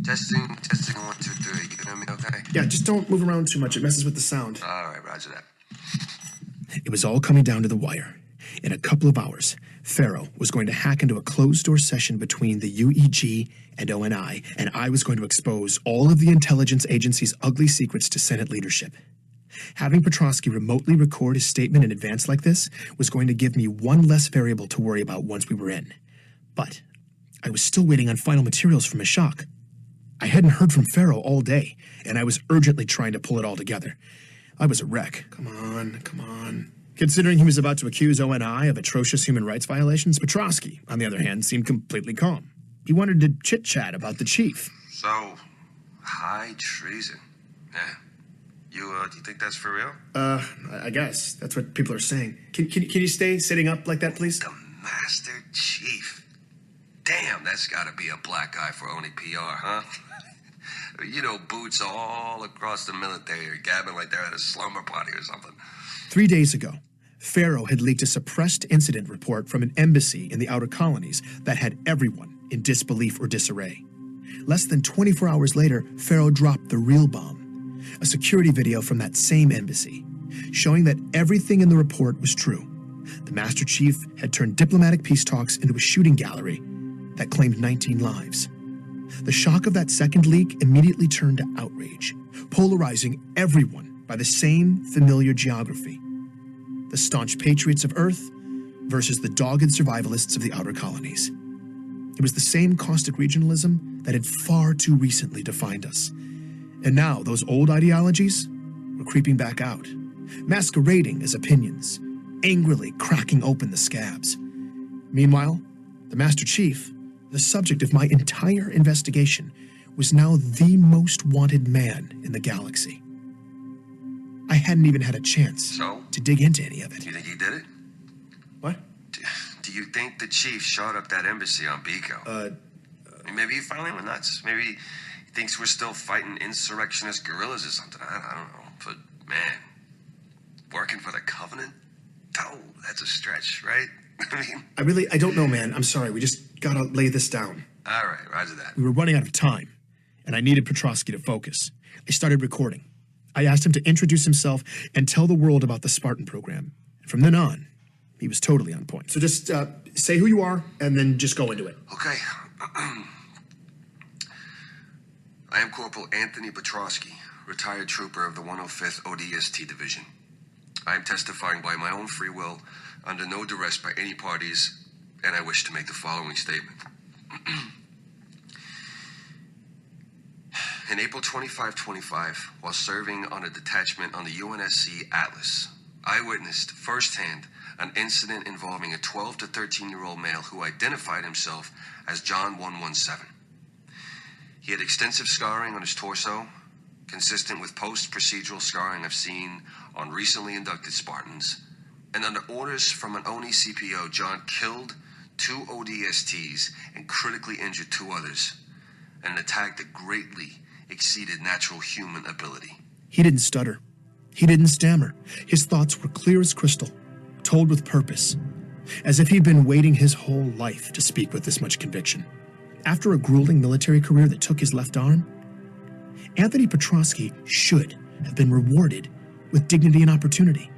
Testing, 1, 2, 3. You hear me okay? Yeah, just don't move around too much. It messes with the sound. All right, roger that. It was all coming down to the wire. In a couple of hours, Pharaoh was going to hack into a closed-door session between the UEG and ONI, and I was going to expose all of the intelligence agency's ugly secrets to Senate leadership. Having Petrosky remotely record his statement in advance like this was going to give me one less variable to worry about once we were in. But I was still waiting on final materials from Meshach. I hadn't heard from Pharaoh all day, and I was urgently trying to pull it all together. I was a wreck. Come on. Considering he was about to accuse ONI of atrocious human rights violations, Petrosky, on the other hand, seemed completely calm. He wanted to chit-chat about the chief. So, high treason. Yeah. Do you think that's for real? I guess. That's what people are saying. Can you stay sitting up like that, please? The Master Chief. Damn, that's gotta be a black eye for only PR, huh? Boots all across the military are gabbing like they're at a slumber party or something. 3 days ago, Pharaoh had leaked a suppressed incident report from an embassy in the outer colonies that had everyone in disbelief or disarray. Less than 24 hours later, Pharaoh dropped the real bomb, a security video from that same embassy, showing that everything in the report was true. The Master Chief had turned diplomatic peace talks into a shooting gallery that claimed 19 lives. The shock of that second leak immediately turned to outrage, polarizing everyone by the same familiar geography: the staunch patriots of Earth versus the dogged survivalists of the outer colonies. It was the same caustic regionalism that had far too recently defined us. And now those old ideologies were creeping back out, masquerading as opinions, angrily cracking open the scabs. Meanwhile, the Master Chief, the subject of my entire investigation, was now the most wanted man in the galaxy. I hadn't even had a chance to dig into any of it. You think he did it? What? Do you think the chief shot up that embassy on Biko? Maybe he finally went nuts. Maybe he thinks we're still fighting insurrectionist guerrillas or something. I don't know. But, man, working for the Covenant? Oh, that's a stretch, right? I don't know, man. I'm sorry. We just gotta lay this down. All right, roger that. We were running out of time, and I needed Petrosky to focus. I started recording. I asked him to introduce himself and tell the world about the Spartan program. And from then on, he was totally on point. So just say who you are, and then just go into it. Okay. I am Corporal Anthony Petrosky, retired trooper of the 105th ODST Division. I am testifying by my own free will, under no duress by any parties, and I wish to make the following statement. In April 2525, while serving on a detachment on the UNSC Atlas, I witnessed firsthand an incident involving a 12 to 13-year-old male who identified himself as John 117. He had extensive scarring on his torso, consistent with post-procedural scarring I've seen on recently inducted Spartans, and under orders from an ONI CPO, John killed 2 ODSTs and critically injured 2 others, in an attack that greatly exceeded natural human ability. He didn't stutter. He didn't stammer. His thoughts were clear as crystal, told with purpose, as if he'd been waiting his whole life to speak with this much conviction. After a grueling military career that took his left arm, Anthony Petrosky should have been rewarded with dignity and opportunity.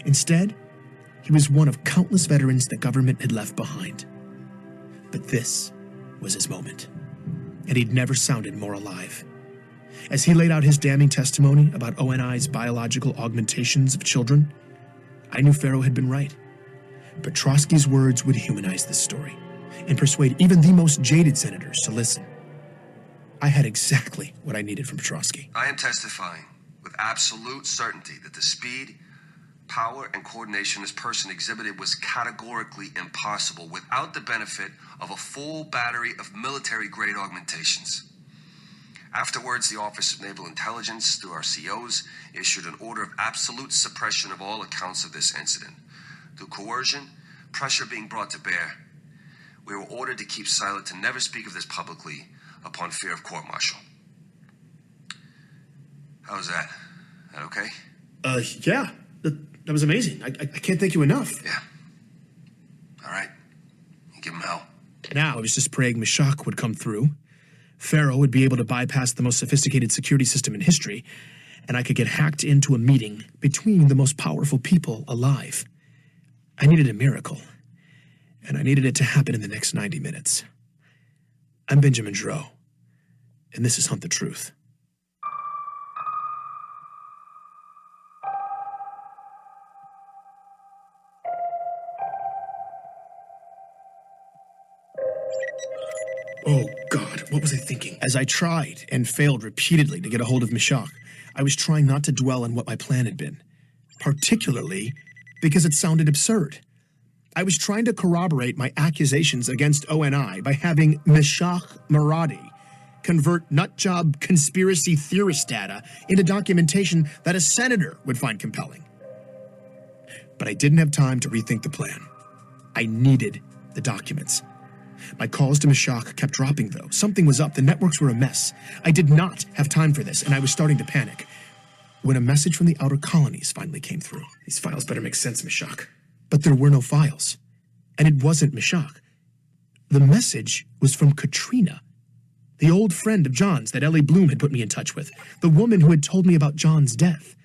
Instead, he was one of countless veterans the government had left behind. But this was his moment, and he'd never sounded more alive. As he laid out his damning testimony about ONI's biological augmentations of children, I knew Pharaoh had been right. Petrosky's words would humanize this story and persuade even the most jaded senators to listen. I had exactly what I needed from Petrosky. I am testifying with absolute certainty that the speed, power, and coordination this person exhibited was categorically impossible without the benefit of a full battery of military-grade augmentations. Afterwards, the Office of Naval Intelligence, through our COs, issued an order of absolute suppression of all accounts of this incident. Through coercion, pressure being brought to bear, we were ordered to keep silent, to never speak of this publicly upon fear of court-martial. How was that? That okay? Yeah. That was amazing. I can't thank you enough. Yeah. All right. You give him hell. Now I was just praying Meshach would come through, Pharaoh would be able to bypass the most sophisticated security system in history, and I could get hacked into a meeting between the most powerful people alive. I needed a miracle, and I needed it to happen in the next 90 minutes. I'm Benjamin Dro, and this is Hunt the Truth. Oh, God, what was I thinking? As I tried and failed repeatedly to get a hold of Meshach, I was trying not to dwell on what my plan had been, particularly because it sounded absurd. I was trying to corroborate my accusations against ONI by having Meshach Maradi convert nutjob conspiracy theorist data into documentation that a senator would find compelling. But I didn't have time to rethink the plan. I needed the documents. My calls to Meshach kept dropping, though. Something was up. The networks were a mess. I did not have time for this, and I was starting to panic. When a message from the outer colonies finally came through. These files better make sense, Meshach. But there were no files. And it wasn't Meshach. The message was from Katrina, the old friend of John's that Ellie Bloom had put me in touch with, the woman who had told me about John's death.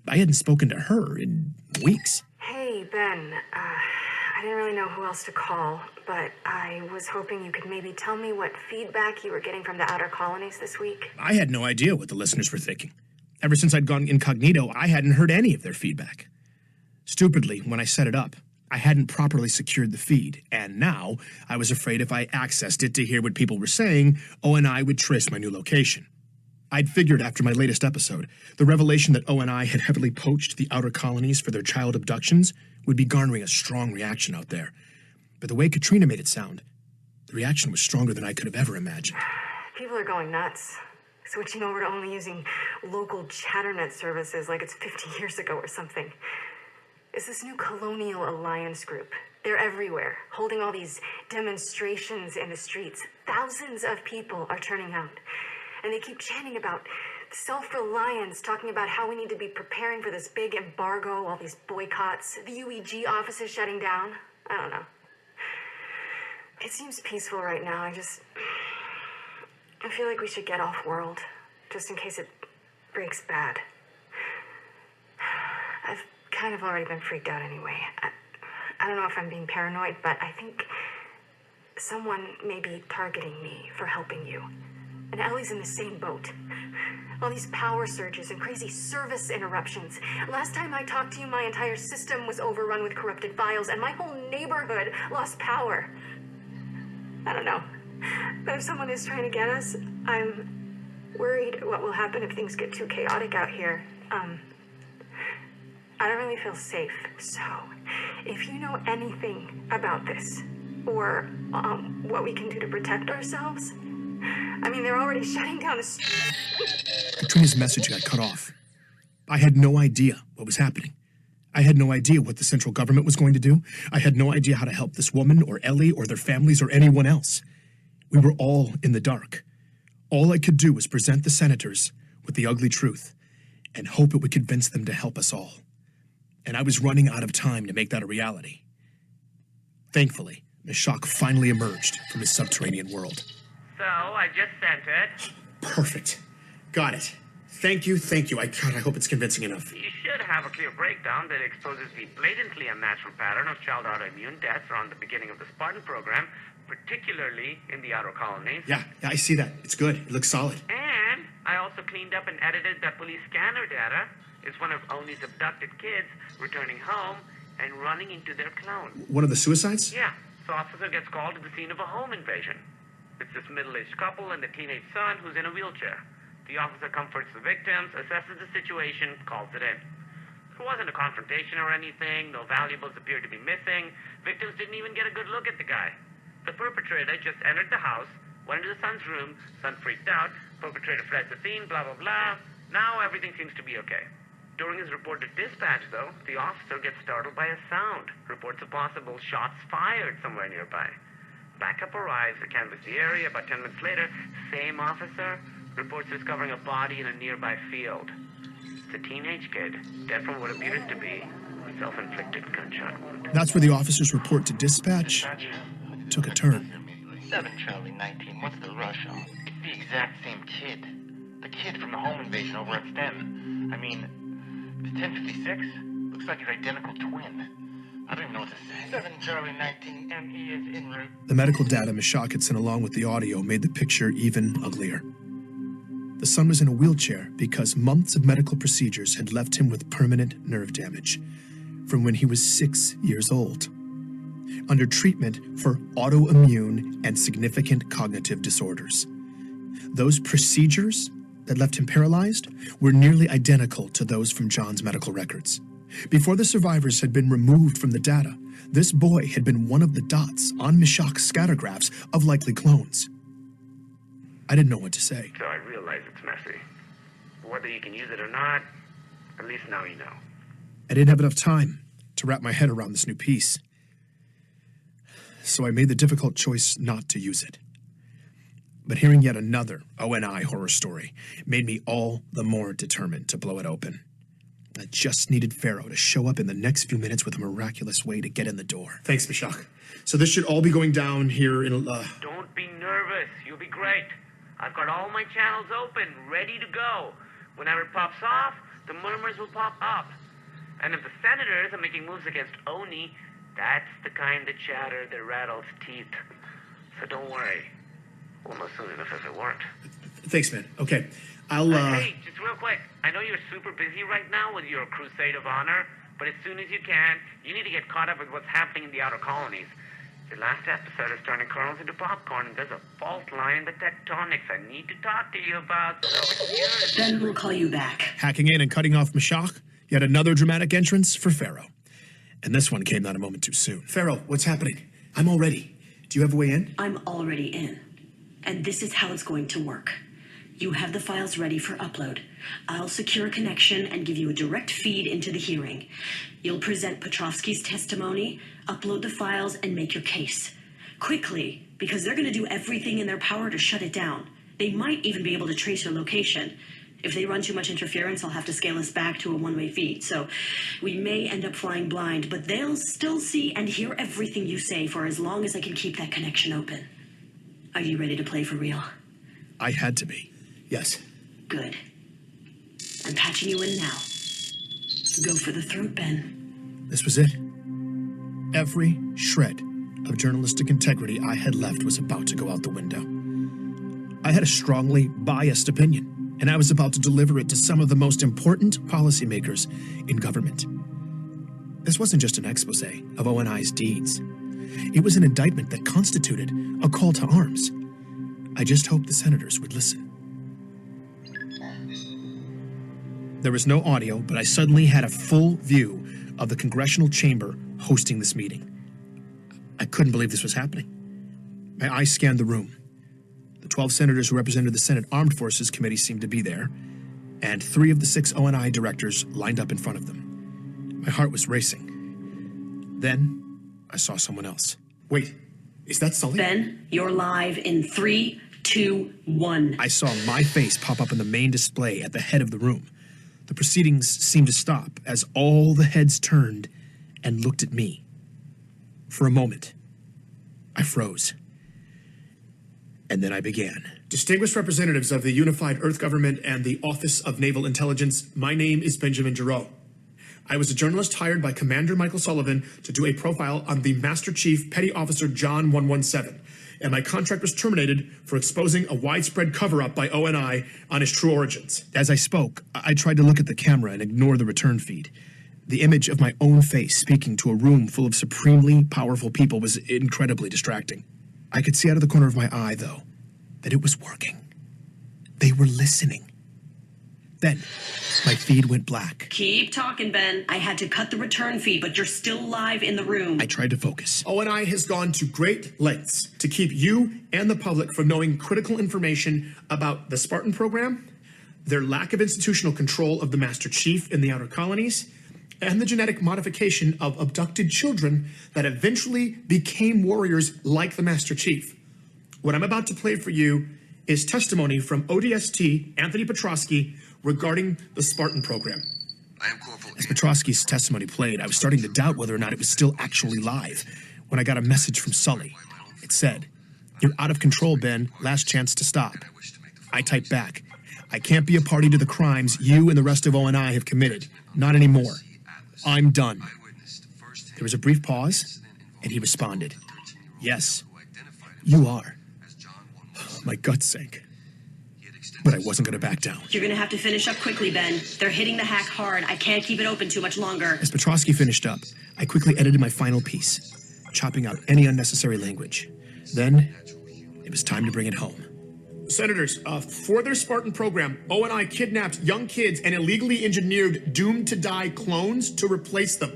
I hadn't spoken to her in weeks. Hey, Ben. I didn't really know who else to call, but I was hoping you could maybe tell me what feedback you were getting from the outer colonies this week. I had no idea what the listeners were thinking. Ever since I'd gone incognito, I hadn't heard any of their feedback. Stupidly, when I set it up, I hadn't properly secured the feed, and now I was afraid if I accessed it to hear what people were saying, ONI would trace my new location. I'd figured after my latest episode, the revelation that ONI had heavily poached the outer colonies for their child abductions would be garnering a strong reaction out there. But the way Katrina made it sound, the reaction was stronger than I could have ever imagined. People are going nuts, switching over to only using local chatternet services like it's 50 years ago or something. It's this new colonial alliance group. They're everywhere, holding all these demonstrations in the streets. Thousands of people are turning out. And they keep chanting about self-reliance, talking about how we need to be preparing for this big embargo, all these boycotts, the UEG offices shutting down. I don't know. It seems peaceful right now. I feel like we should get off world, just in case it breaks bad. I've kind of already been freaked out anyway. I don't know if I'm being paranoid, but I think someone may be targeting me for helping you. And Ellie's in the same boat. All these power surges and crazy service interruptions. Last time I talked to you, my entire system was overrun with corrupted files, and my whole neighborhood lost power. I don't know. But if someone is trying to get us, I'm worried what will happen if things get too chaotic out here. I don't really feel safe. So, if you know anything about this, or what we can do to protect ourselves, I mean, they're already shutting down the street. Katrina's message got cut off. I had no idea what was happening. I had no idea what the central government was going to do. I had no idea how to help this woman or Ellie or their families or anyone else. We were all in the dark. All I could do was present the senators with the ugly truth and hope it would convince them to help us all. And I was running out of time to make that a reality. Thankfully, Meshach finally emerged from his subterranean world. So, I just sent it. Perfect. Got it. Thank you. I hope it's convincing enough. You should have a clear breakdown that exposes the blatantly unnatural pattern of child autoimmune deaths around the beginning of the Spartan program, particularly in the outer colonies. Yeah, I see that. It's good. It looks solid. And I also cleaned up and edited that police scanner data. It's one of Oni's abducted kids returning home and running into their clone. One of the suicides? Yeah, so officer gets called to the scene of a home invasion. It's this middle-aged couple and the teenage son who's in a wheelchair. The officer comforts the victims, assesses the situation, calls it in. There wasn't a confrontation or anything, no valuables appeared to be missing. Victims didn't even get a good look at the guy. The perpetrator just entered the house, went into the son's room, son freaked out, perpetrator fled the scene, blah, blah, blah. Now everything seems to be okay. During his report to dispatch, though, the officer gets startled by a sound, reports a possible shots fired somewhere nearby. Backup arrives to canvass the area. About 10 minutes later, same officer reports discovering a body in a nearby field. It's a teenage kid, dead from what appears to be a self-inflicted gunshot wound. That's where the officer's report to dispatch took a turn. 7 Charlie 19, what's the rush on? It's the exact same kid. The kid from the home invasion over at STEM. I mean, it's 1056? Looks like your identical twin. I don't even know what to say. 7 Charlie 19, ME is en route. The medical data Meshach had sent along with the audio made the picture even uglier. The son was in a wheelchair because months of medical procedures had left him with permanent nerve damage from when he was 6 years old, under treatment for autoimmune and significant cognitive disorders. Those procedures that left him paralyzed were nearly identical to those from John's medical records. Before the survivors had been removed from the data, this boy had been one of the dots on Meshach's scattergraphs of likely clones. I didn't know what to say. So I realize it's messy. Whether you can use it or not, at least now you know. I didn't have enough time to wrap my head around this new piece, so I made the difficult choice not to use it. But hearing yet another ONI horror story made me all the more determined to blow it open. I just needed Pharaoh to show up in the next few minutes with a miraculous way to get in the door. Thanks, Meshach. So this should all be going down here in Don't be nervous. You'll be great. I've got all my channels open, ready to go. Whenever it pops off, the murmurs will pop up. And if the senators are making moves against Oni, that's the kind of chatter that rattles teeth. So don't worry. We'll know soon enough if it worked. Thanks, man. Okay, I'll, Hey, just real quick. I know you're super busy right now with your crusade of honor, but as soon as you can, you need to get caught up with what's happening in the outer colonies. Your last episode is turning kernels into popcorn, and there's a fault line in the tectonics I need to talk to you about, so here's... Then we'll call you back. hacking in and cutting off Meshach, yet another dramatic entrance for Pharaoh. And this one came not a moment too soon. Pharaoh, what's happening? I'm all ready. Do you have a way in? I'm already in. And this is how it's going to work. You have the files ready for upload. I'll secure a connection and give you a direct feed into the hearing. You'll present Petrovsky's testimony, upload the files, and make your case. Quickly, because they're going to do everything in their power to shut it down. They might even be able to trace your location. If they run too much interference, I'll have to scale us back to a one-way feed. So we may end up flying blind, but they'll still see and hear everything you say for as long as I can keep that connection open. Are you ready to play for real? I had to be. Yes. Good. I'm patching you in now. Go for the throat, Ben. This was it. Every shred of journalistic integrity I had left was about to go out the window. I had a strongly biased opinion, and I was about to deliver it to some of the most important policymakers in government. This wasn't just an expose of ONI's deeds. It was an indictment that constituted a call to arms. I just hoped the senators would listen. There was no audio, but I suddenly had a full view of the congressional chamber hosting this meeting. I couldn't believe this was happening. My eyes scanned the room. The 12 senators who represented the Senate Armed Forces Committee seemed to be there, and 3 of the 6 ONI directors lined up in front of them. My heart was racing. Then, I saw someone else. Wait, is that Sully? Ben, you're live in 3, 2, 1. I saw my face pop up in the main display at the head of the room. The proceedings seemed to stop as all the heads turned and looked at me. For a moment, I froze. And then I began. Distinguished representatives of the Unified Earth Government and the Office of Naval Intelligence, my name is Benjamin Giroux. I was a journalist hired by Commander Michael Sullivan to do a profile on the Master Chief Petty Officer John 117, and my contract was terminated for exposing a widespread cover-up by ONI on his true origins. As I spoke, I tried to look at the camera and ignore the return feed. The image of my own face speaking to a room full of supremely powerful people was incredibly distracting. I could see out of the corner of my eye, though, that it was working. They were listening. Then, my feed went black. Keep talking, Ben. I had to cut the return feed, but you're still live in the room. I tried to focus. ONI has gone to great lengths to keep you and the public from knowing critical information about the Spartan program, their lack of institutional control of the Master Chief in the outer colonies, and the genetic modification of abducted children that eventually became warriors like the Master Chief. What I'm about to play for you is testimony from ODST Anthony Petrovsky regarding the Spartan program. I am Corporal. As Petrovsky's testimony played, I was starting to doubt whether or not it was still actually live when I got a message from Sully. It said, "You're out of control, Ben. Last chance to stop." I typed back, "I can't be a party to the crimes you and the rest of ONI have committed. Not anymore. I'm done." There was a brief pause, and he responded, "Yes, you are." My gut sank. But I wasn't going to back down. You're going to have to finish up quickly, Ben. They're hitting the hack hard. I can't keep it open too much longer. As Petrovsky finished up, I quickly edited my final piece, chopping out any unnecessary language. Then, it was time to bring it home. Senators, for their Spartan program, ONI kidnapped young kids and illegally engineered doomed-to-die clones to replace them.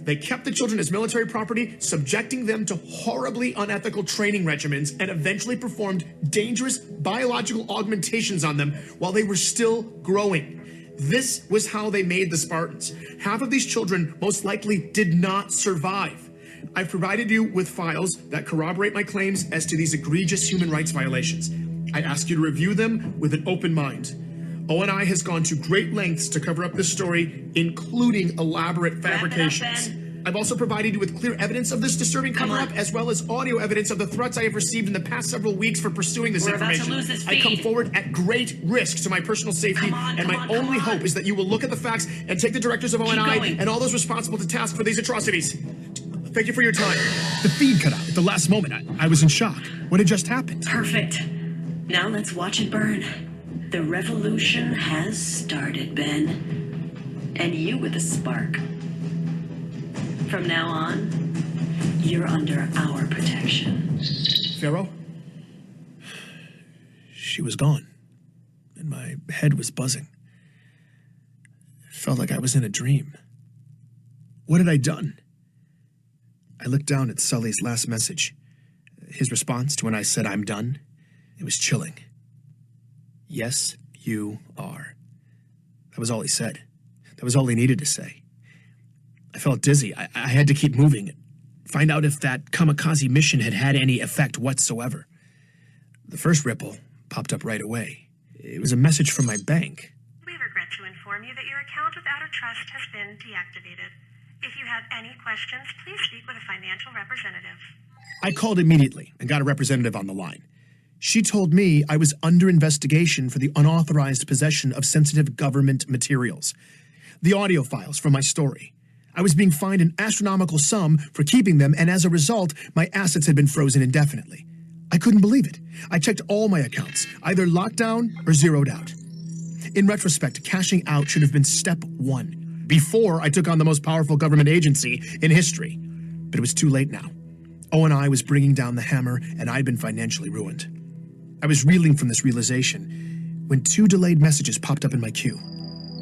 They kept the children as military property, subjecting them to horribly unethical training regimens, and eventually performed dangerous biological augmentations on them while they were still growing. This was how they made the Spartans. Half of these children most likely did not survive. I've provided you with files that corroborate my claims as to these egregious human rights violations. I ask you to review them with an open mind. ONI has gone to great lengths to cover up this story, including elaborate fabrications. I've also provided you with clear evidence of this disturbing cover-up, as well as audio evidence of the threats I have received in the past several weeks for pursuing this information. About to lose this I come feed. forward at great risk to my personal safety, and my only hope is that you will look at the facts and take the directors of ONI and all those responsible to task for these atrocities. Thank you for your time. The feed cut out at the last moment. I was in shock. What had just happened? Perfect. Now let's watch it burn. The revolution has started, Ben. And you with a spark. From now on, you're under our protection. Pharaoh? She was gone, and my head was buzzing. It felt like I was in a dream. What had I done? I looked down at Sully's last message. His response to when I said I'm done, it was chilling. "Yes, you are." That was all he said. That was all he needed to say. I felt dizzy. I had to keep moving, find out if that kamikaze mission had had any effect whatsoever. The first ripple popped up right away. It was a message from my bank. "We regret to inform you that your account with HUNTtheTRUTH has been deactivated. If you have any questions, please speak with a financial representative." I called immediately and got a representative on the line. She told me I was under investigation for the unauthorized possession of sensitive government materials. The audio files from my story. I was being fined an astronomical sum for keeping them, and as a result, my assets had been frozen indefinitely. I couldn't believe it. I checked all my accounts, either locked down or zeroed out. In retrospect, cashing out should have been step one, before I took on the most powerful government agency in history. But it was too late now. ONI was bringing down the hammer, and I'd been financially ruined. I was reeling from this realization when two delayed messages popped up in my queue.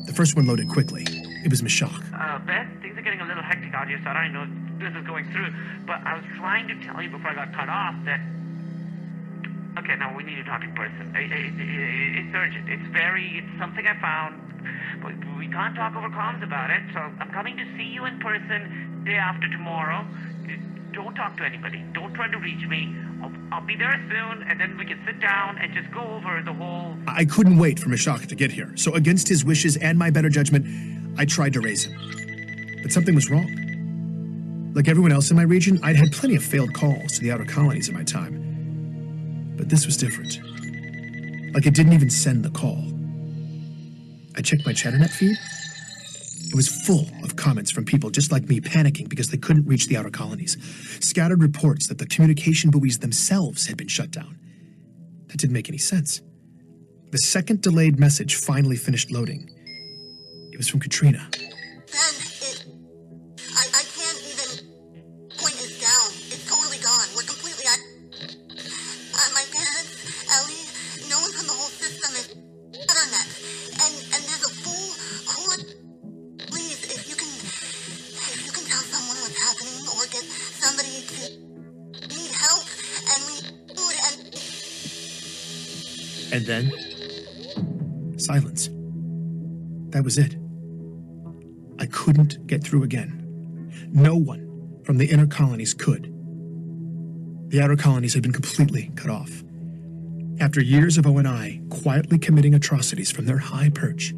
The first one loaded quickly. It was Mashak. Ben, things are getting a little hectic out here, so I don't know if this is going through, but I was trying to tell you before I got cut off that... Okay, now we need to talk in person. It's urgent. It's something I found, but we can't talk over comms about it, so I'm coming to see you in person day after tomorrow. Don't talk to anybody. Don't try to reach me. I'll be there soon, and then we can sit down and just go over the whole... I couldn't wait for Mashak to get here, so against his wishes and my better judgment, I tried to raise him. But something was wrong. Like everyone else in my region, I'd had plenty of failed calls to the outer colonies in my time. But this was different. Like it didn't even send the call. I checked my ChatterNet feed. It was full of comments from people just like me panicking because they couldn't reach the outer colonies. Scattered reports that the communication buoys themselves had been shut down. That didn't make any sense. The second delayed message finally finished loading. It was from Katrina. Ben, I can't even point this down. It's totally gone. We're completely out. My parents, Ellie, no one from the whole system is internet. And there's a full court. Please, if you can tell someone what's happening or get somebody to need help and we need food And then, silence. That was it. I couldn't get through again. No one from the inner colonies could. The outer colonies had been completely cut off. After years of ONI quietly committing atrocities from their high perch,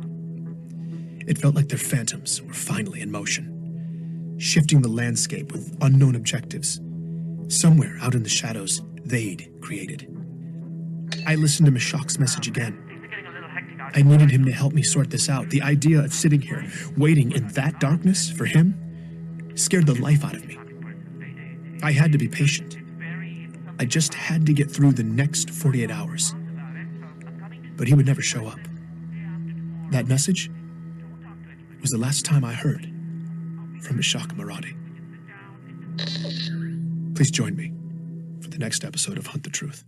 it felt like their phantoms were finally in motion, shifting the landscape with unknown objectives. Somewhere out in the shadows, they'd created. I listened to Meshach's message again. Things are getting a little hectic out I needed him to help me sort this out. The idea of sitting here, waiting in that darkness for him, scared the life out of me. I had to be patient. I just had to get through the next 48 hours. But he would never show up. That message was the last time I heard from Meshach Maradi. Please join me for the next episode of Hunt the Truth.